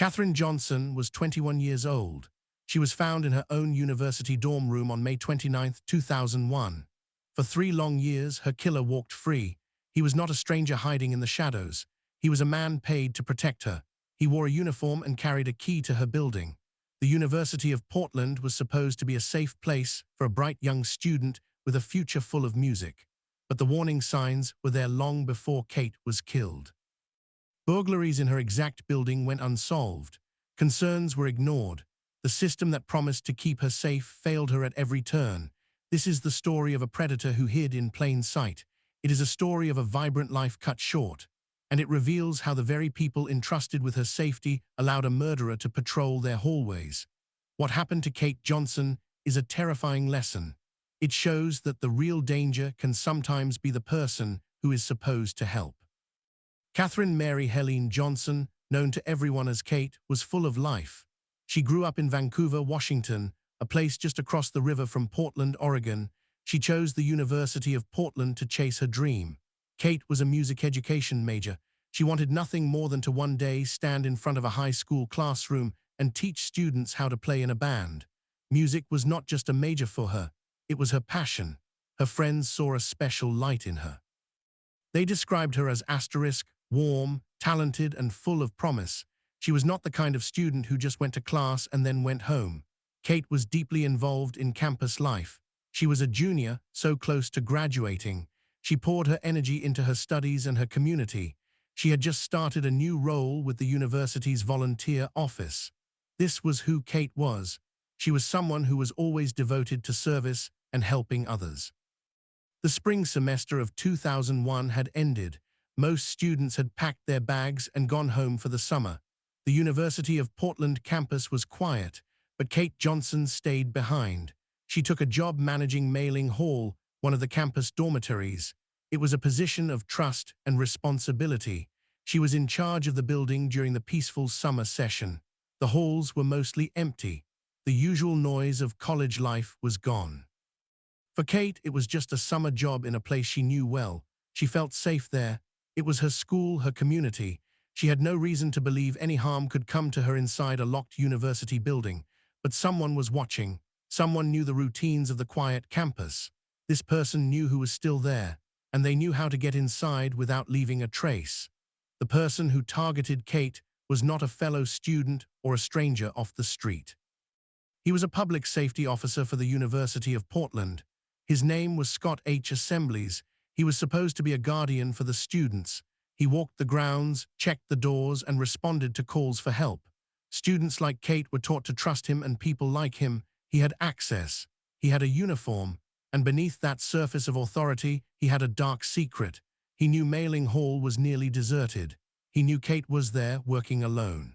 Katherine Johnson was 21 years old. She was found in her own university dorm room on May 29, 2001. For 3 long years, her killer walked free. He was not a stranger hiding in the shadows. He was a man paid to protect her. He wore a uniform and carried a key to her building. The University of Portland was supposed to be a safe place for a bright young student with a future full of music. But the warning signs were there long before Kate was killed. Burglaries in her exact building went unsolved. Concerns were ignored. The system that promised to keep her safe failed her at every turn. This is the story of a predator who hid in plain sight. It is a story of a vibrant life cut short. And it reveals how the very people entrusted with her safety allowed a murderer to patrol their hallways. What happened to Kate Johnson is a terrifying lesson. It shows that the real danger can sometimes be the person who is supposed to help. Catherine Mary Helene Johnson, known to everyone as Kate, was full of life. She grew up in Vancouver, Washington, a place just across the river from Portland, Oregon. She chose the University of Portland to chase her dream. Kate was a music education major. She wanted nothing more than to one day stand in front of a high school classroom and teach students how to play in a band. Music was not just a major for her, it was her passion. Her friends saw a special light in her. They described her as asterisk, warm, talented, and full of promise. She was not the kind of student who just went to class and then went home. Kate was deeply involved in campus life. She was a junior, so close to graduating. She poured her energy into her studies and her community. She had just started a new role with the university's volunteer office. This was who Kate was. She was someone who was always devoted to service and helping others. The spring semester of 2001 had ended. Most students had packed their bags and gone home for the summer. The University of Portland campus was quiet, but Kate Johnson stayed behind. She took a job managing Mailing Hall, one of the campus dormitories. It was a position of trust and responsibility. She was in charge of the building during the peaceful summer session. The halls were mostly empty. The usual noise of college life was gone. For Kate, it was just a summer job in a place she knew well. She felt safe there. It was her school, her community. She had no reason to believe any harm could come to her inside a locked university building. But someone was watching. Someone knew the routines of the quiet campus. This person knew who was still there, and they knew how to get inside without leaving a trace. The person who targeted Kate was not a fellow student or a stranger off the street. He was a public safety officer for the University of Portland. His name was Scott H. Assemblies. He was supposed to be a guardian for the students. He walked the grounds, checked the doors, and responded to calls for help. Students like Kate were taught to trust him, and people like him. He had access. He had a uniform. And beneath that surface of authority, he had a dark secret. He knew Mailing Hall was nearly deserted. He knew Kate was there, working alone.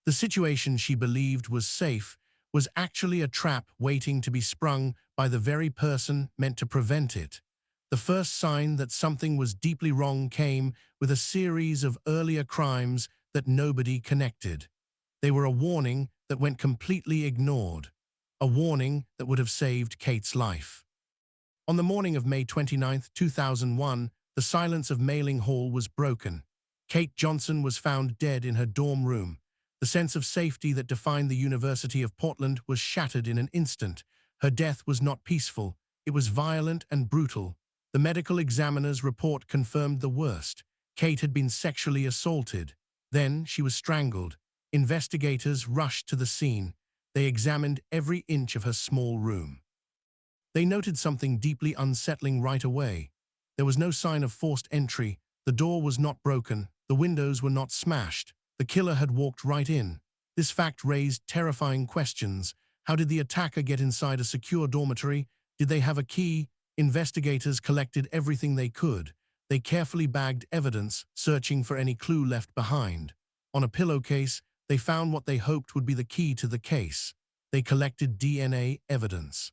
The situation she believed was safe was actually a trap waiting to be sprung by the very person meant to prevent it. The first sign that something was deeply wrong came with a series of earlier crimes that nobody connected. They were a warning that went completely ignored. A warning that would have saved Kate's life. On the morning of May 29, 2001, the silence of Mailing Hall was broken. Kate Johnson was found dead in her dorm room. The sense of safety that defined the University of Portland was shattered in an instant. Her death was not peaceful. It was violent and brutal. The medical examiner's report confirmed the worst. Kate had been sexually assaulted. Then she was strangled. Investigators rushed to the scene. They examined every inch of her small room. They noted something deeply unsettling right away. There was no sign of forced entry. The door was not broken. The windows were not smashed. The killer had walked right in. This fact raised terrifying questions. How did the attacker get inside a secure dormitory? Did they have a key? Investigators collected everything they could. They carefully bagged evidence, searching for any clue left behind. On a pillowcase, they found what they hoped would be the key to the case. They collected DNA evidence.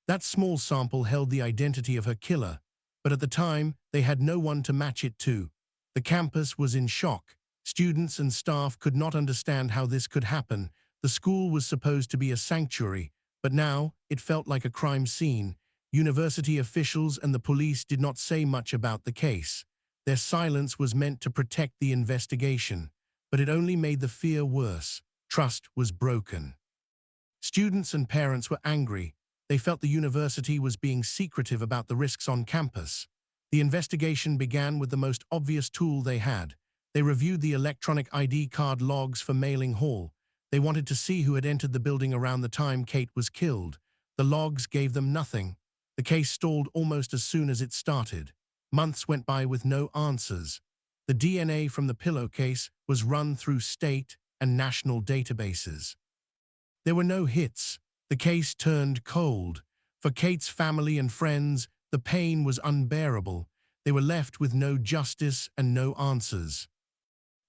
That small sample held the identity of her killer, but at the time, they had no one to match it to. The campus was in shock. Students and staff could not understand how this could happen. The school was supposed to be a sanctuary, but now it felt like a crime scene. University officials and the police did not say much about the case. Their silence was meant to protect the investigation. but it only made the fear worse. Trust was broken. Students and parents were angry. They felt the university was being secretive about the risks on campus. The investigation began with the most obvious tool they had. They reviewed the electronic ID card logs for Mailing Hall. They wanted to see who had entered the building around the time Kate was killed. The logs gave them nothing. The case stalled almost as soon as it started. Months went by with no answers. The DNA from the pillowcase was run through state and national databases. There were no hits. The case turned cold. For Kate's family and friends, the pain was unbearable. They were left with no justice and no answers.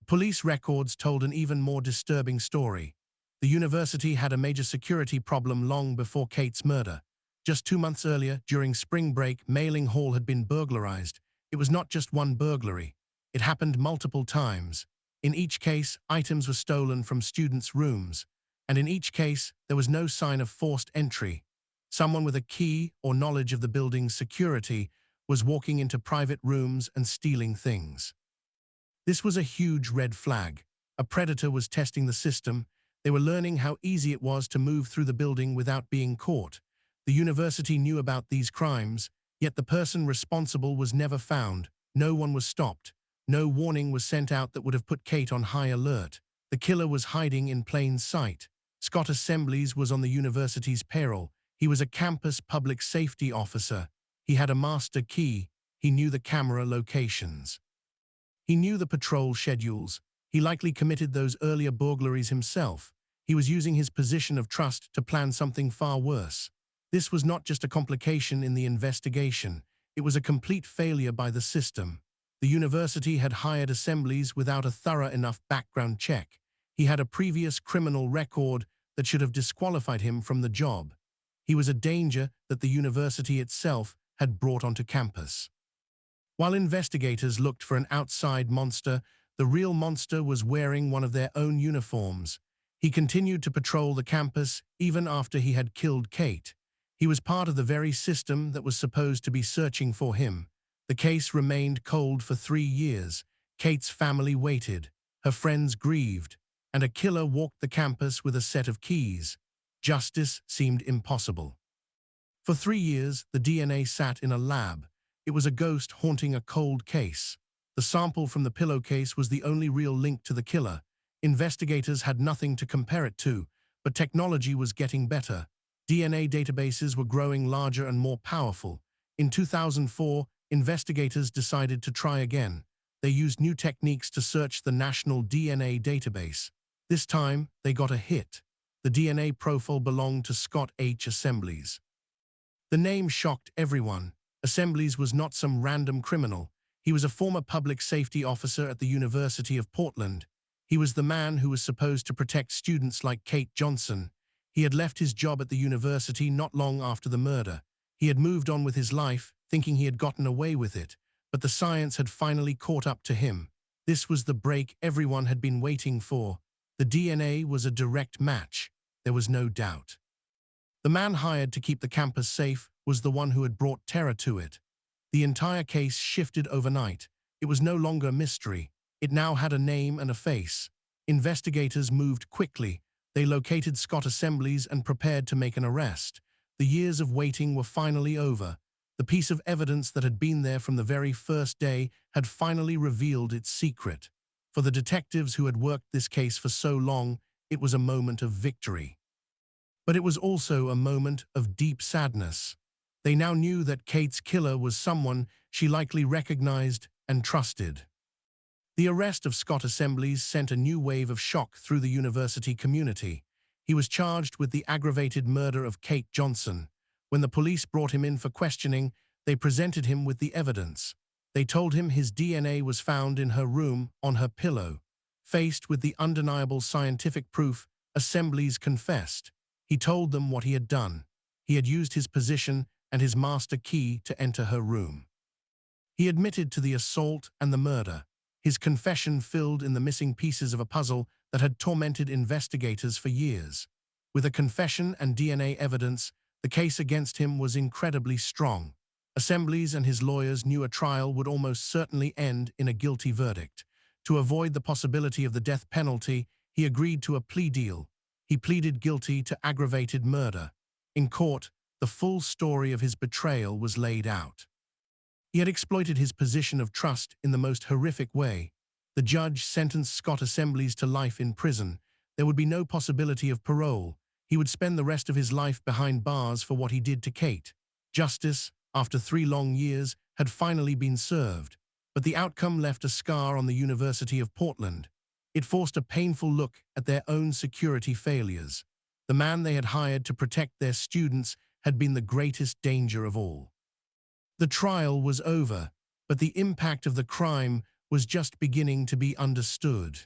Police records told an even more disturbing story. The university had a major security problem long before Kate's murder. Just 2 months earlier, during spring break, Mailing Hall had been burglarized. It was not just one burglary. It happened multiple times. In each case, items were stolen from students' rooms. And in each case, there was no sign of forced entry. Someone with a key or knowledge of the building's security was walking into private rooms and stealing things. This was a huge red flag. A predator was testing the system. They were learning how easy it was to move through the building without being caught. The university knew about these crimes, yet the person responsible was never found. No one was stopped. No warning was sent out that would have put Kate on high alert. The killer was hiding in plain sight. Scott Assemblies was on the university's payroll. He was a campus public safety officer. He had a master key. He knew the camera locations. He knew the patrol schedules. He likely committed those earlier burglaries himself. He was using his position of trust to plan something far worse. This was not just a complication in the investigation. It was a complete failure by the system. The university had hired Assemblies without a thorough enough background check. He had a previous criminal record that should have disqualified him from the job. He was a danger that the university itself had brought onto campus. While investigators looked for an outside monster, the real monster was wearing one of their own uniforms. He continued to patrol the campus even after he had killed Kate. He was part of the very system that was supposed to be searching for him. The case remained cold for 3 years. Kate's family waited. Her friends grieved. And a killer walked the campus with a set of keys. Justice seemed impossible. For 3 years, the DNA sat in a lab. It was a ghost haunting a cold case. The sample from the pillowcase was the only real link to the killer. Investigators had nothing to compare it to, but technology was getting better. DNA databases were growing larger and more powerful. In 2004, investigators decided to try again. They used new techniques to search the national DNA database. This time, they got a hit. The DNA profile belonged to Scott H. Assemblies. The name shocked everyone. Assemblies was not some random criminal. He was a former public safety officer at the University of Portland. He was the man who was supposed to protect students like Kate Johnson. He had left his job at the university not long after the murder. He had moved on with his life, thinking he had gotten away with it, but the science had finally caught up to him. This was the break everyone had been waiting for. The DNA was a direct match. There was no doubt. The man hired to keep the campus safe was the one who had brought terror to it. The entire case shifted overnight. It was no longer a mystery. It now had a name and a face. Investigators moved quickly. They located Scott Assemblies and prepared to make an arrest. The years of waiting were finally over. The piece of evidence that had been there from the very first day had finally revealed its secret. For the detectives who had worked this case for so long, it was a moment of victory. But it was also a moment of deep sadness. They now knew that Kate's killer was someone she likely recognized and trusted. The arrest of Scott Assemblies sent a new wave of shock through the university community. He was charged with the aggravated murder of Kate Johnson. When the police brought him in for questioning, they presented him with the evidence. They told him his DNA was found in her room on her pillow. Faced with the undeniable scientific proof, Assemblies confessed. He told them what he had done. He had used his position and his master key to enter her room. He admitted to the assault and the murder. His confession filled in the missing pieces of a puzzle that had tormented investigators for years. With a confession and DNA evidence, the case against him was incredibly strong. Assemblies and his lawyers knew a trial would almost certainly end in a guilty verdict. To avoid the possibility of the death penalty, he agreed to a plea deal. He pleaded guilty to aggravated murder. In court, the full story of his betrayal was laid out. He had exploited his position of trust in the most horrific way. The judge sentenced Scott Assemblies to life in prison. There would be no possibility of parole. He would spend the rest of his life behind bars for what he did to Kate. Justice, after 3 long years, had finally been served, but the outcome left a scar on the University of Portland. It forced a painful look at their own security failures. The man they had hired to protect their students had been the greatest danger of all. The trial was over, but the impact of the crime was just beginning to be understood.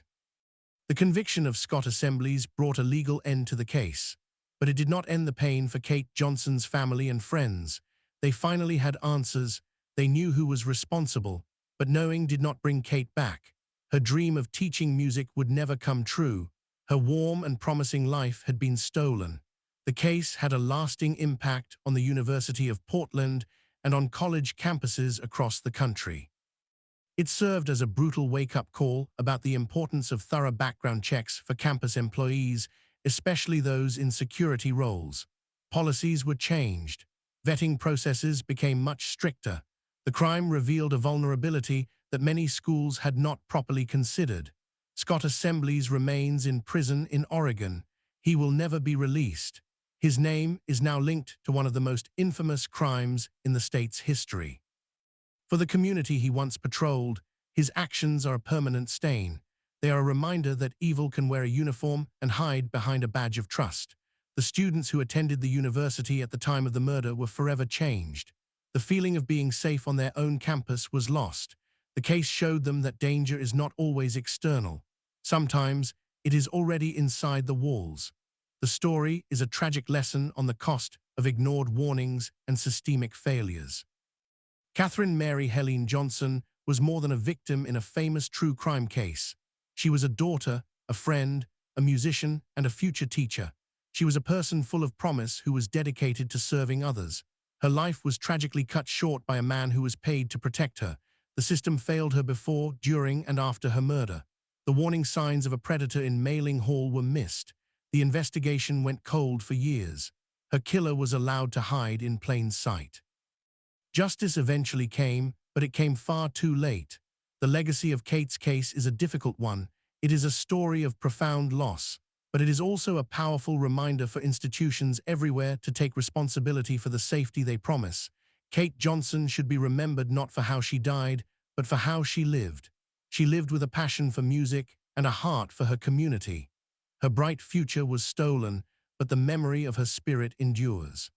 The conviction of Scott Assemblies brought a legal end to the case, but it did not end the pain for Kate Johnson's family and friends. They finally had answers. They knew who was responsible, but knowing did not bring Kate back. Her dream of teaching music would never come true. Her warm and promising life had been stolen. The case had a lasting impact on the University of Portland and on college campuses across the country. It served as a brutal wake-up call about the importance of thorough background checks for campus employees, especially those in security roles. Policies were changed. Vetting processes became much stricter. The crime revealed a vulnerability that many schools had not properly considered. Scott Assemblies remains in prison in Oregon. He will never be released. His name is now linked to one of the most infamous crimes in the state's history. For the community he once patrolled, his actions are a permanent stain. They are a reminder that evil can wear a uniform and hide behind a badge of trust. The students who attended the university at the time of the murder were forever changed. The feeling of being safe on their own campus was lost. The case showed them that danger is not always external. Sometimes it is already inside the walls. The story is a tragic lesson on the cost of ignored warnings and systemic failures. Catherine Mary Helene Johnson was more than a victim in a famous true crime case. She was a daughter, a friend, a musician, and a future teacher. She was a person full of promise who was dedicated to serving others. Her life was tragically cut short by a man who was paid to protect her. The system failed her before, during, and after her murder. The warning signs of a predator in Mailing Hall were missed. The investigation went cold for years. Her killer was allowed to hide in plain sight. Justice eventually came, but it came far too late. The legacy of Kate's case is a difficult one. It is a story of profound loss, but it is also a powerful reminder for institutions everywhere to take responsibility for the safety they promise. Kate Johnson should be remembered not for how she died, but for how she lived. She lived with a passion for music and a heart for her community. Her bright future was stolen, but the memory of her spirit endures.